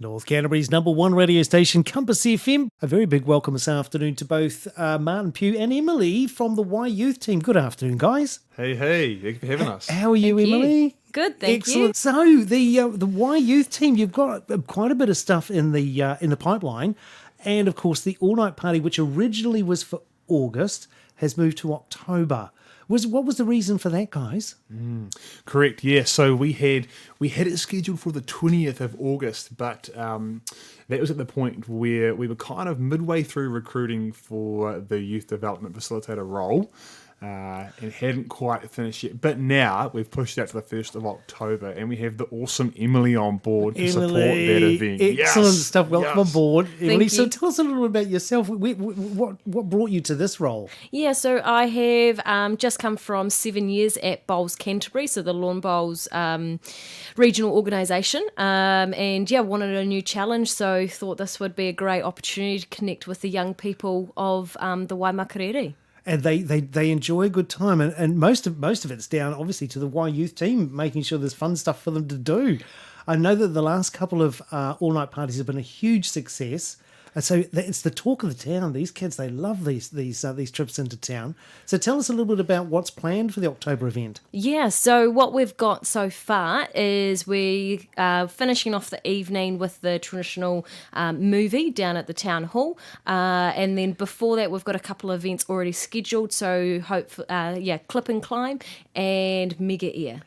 North Canterbury's number one radio station, Compass FM. A very big welcome this afternoon to both Martin, Pugh and Emily from the Waiyouth team. Good afternoon, guys. Hey, thank you for having us. How are you, Thank you. Emily? Good, thank Excellent. you. So the Waiyouth team, you've got quite a bit of stuff in the pipeline, and of course the all-night party, which originally was for August, has moved to October. What was the reason for that, guys? Correct, yeah. So we had it scheduled for the 20th of August, but that was at the point where we were kind of midway through recruiting for the youth development facilitator role. And hadn't quite finished yet. But now we've pushed out to the 1st of October and we have the awesome Emily on board to support that event. Excellent stuff. Welcome aboard, Emily. you. So tell us a little bit about yourself. What brought you to this role? Yeah, so I have just come from 7 years at Bowls Canterbury, so the Lawn Bowls regional organisation, and wanted a new challenge, so thought this would be a great opportunity to connect with the young people of the Waimakariri. And they enjoy a good time, and most of it's down obviously to the Waiyouth team making sure there's fun stuff for them to do. I know that the last couple of all night parties have been a huge success, and so it's the talk of the town. These kids, they love these trips into town. So tell us a little bit about what's planned for the October event. Yeah, so what we've got so far is we are finishing off the evening with the traditional movie down at the town hall, and then before that we've got a couple of events already scheduled. So clip and climb and mega air.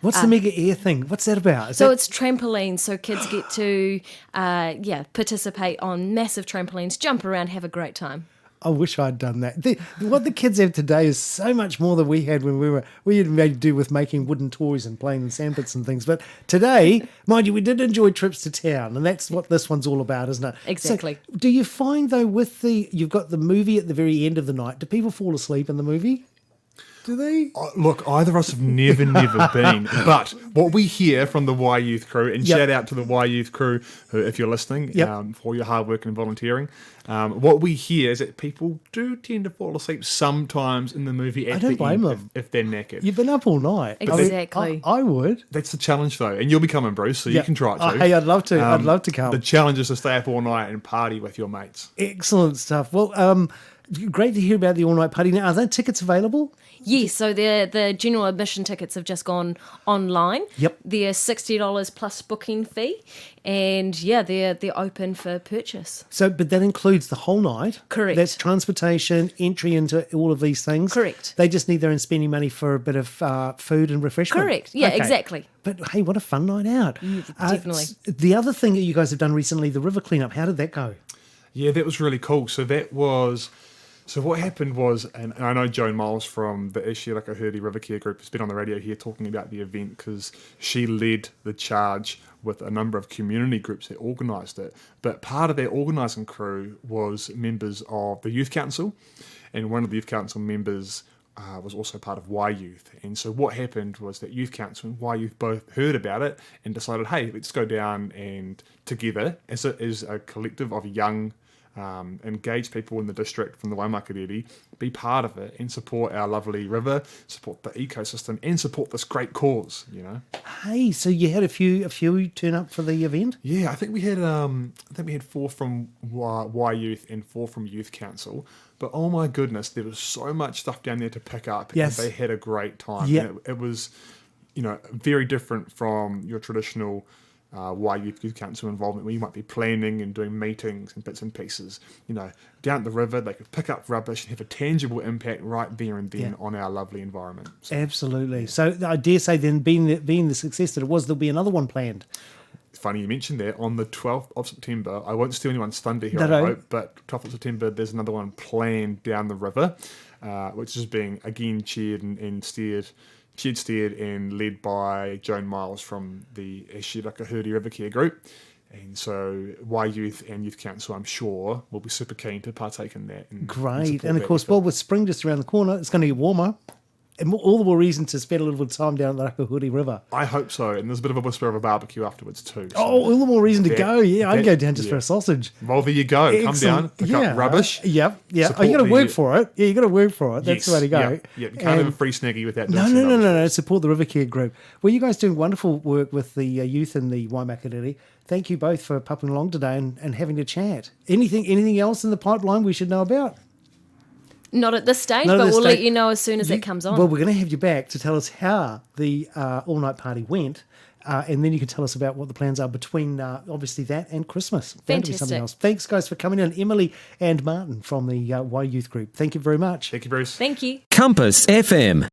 What's the mega air thing? What's that about? It's trampolines, so kids get to participate on massive trampolines, jump around, have a great time. I wish I'd done that. What the kids have today is so much more than we had when we had made to do with making wooden toys and playing with sandpits and things. But today, mind you, we did enjoy trips to town, and that's what this one's all about, isn't it? Exactly. So, do you find though you've got the movie at the very end of the night? Do people fall asleep in the movie? Do they? Look, either of us have never been, but what we hear from the Waiyouth crew, and shout out to the Waiyouth crew, who, if you're listening, for your hard work and volunteering, what we hear is that people do tend to fall asleep sometimes in the movie at the end if they're knackered. You've been up all night. Exactly. I would. That's the challenge, though, and you'll be coming, Bruce, so you can try it too. Hey, I'd love to. I'd love to come. The challenge is to stay up all night and party with your mates. Excellent stuff. Well, great to hear about the all-night party. Now, are there tickets available? Yes, so the general admission tickets have just gone online. Yep. They're $60 plus booking fee, and they're open for purchase. So, but that includes the whole night. Correct. That's transportation, entry into all of these things. Correct. They just need their own spending money for a bit of food and refreshment. Correct. Yeah, exactly. But hey, what a fun night out! Definitely. The other thing that you guys have done recently, the river cleanup. How did that go? Yeah, that was really cool. So what happened was, and I know Joan Miles from the Ishiraka River Care Group has been on the radio here talking about the event because she led the charge with a number of community groups that organised it. But part of their organising crew was members of the Youth Council, and one of the Youth Council members was also part of Waiyouth. And so what happened was that Youth Council and Waiyouth both heard about it and decided, hey, let's go down and together as a collective of young engage people in the district from the Waimakariri, be part of it and support our lovely river, support the ecosystem and support this great cause, you know. Hey, so you had a few turn up for the event? Yeah, I think we had 4 from Waiyouth and 4 from Youth Council. But oh my goodness, there was so much stuff down there to pick up. Yes. And they had a great time. Yeah. It was, very different from your traditional Youth Council involvement where you might be planning and doing meetings and bits and pieces. Down at the river, they could pick up rubbish and have a tangible impact right there and then on our lovely environment. So, absolutely. So I dare say then, being the success that it was, there'll be another one planned. It's funny you mentioned that. On the 12th of September, I won't steal anyone's thunder here, No. I hope, but 12th of September, there's another one planned down the river, which is being, again, cheered and led by Joan Miles from the Ishiraka River Care Group. And so Waiyouth and Youth Council, I'm sure, will be super keen to partake in that. Great. And of course, with spring just around the corner, it's going to get warmer. And all the more reason to spend a little bit of time down at the Rakahuri River. I hope so. And there's a bit of a whisper of a barbecue afterwards too. So all the more reason to go. Yeah, I'd go down just for a sausage. Well, there you go. Excellent. Come down, pick up rubbish. Yep. Oh, you got to work for it. Yeah, you got to work for it. That's the way to go. Yep. You can't have a free snaggy without doing No. Support the River Care Group. Well, you guys doing wonderful work with the youth in the Waimakariri. thank you both for popping along today and having a chat. Anything else in the pipeline we should know about? Not at this stage, Not at but this we'll stage. let you know as soon as it comes on. Well, we're going to have you back to tell us how the all-night party went, and then you can tell us about what the plans are between, obviously, that and Christmas. Bound to be something Fantastic. else. Thanks, guys, for coming in. Emily and Martin from the Waiyouth group. Thank you very much. Thank you, Bruce. Thank you. Compass FM.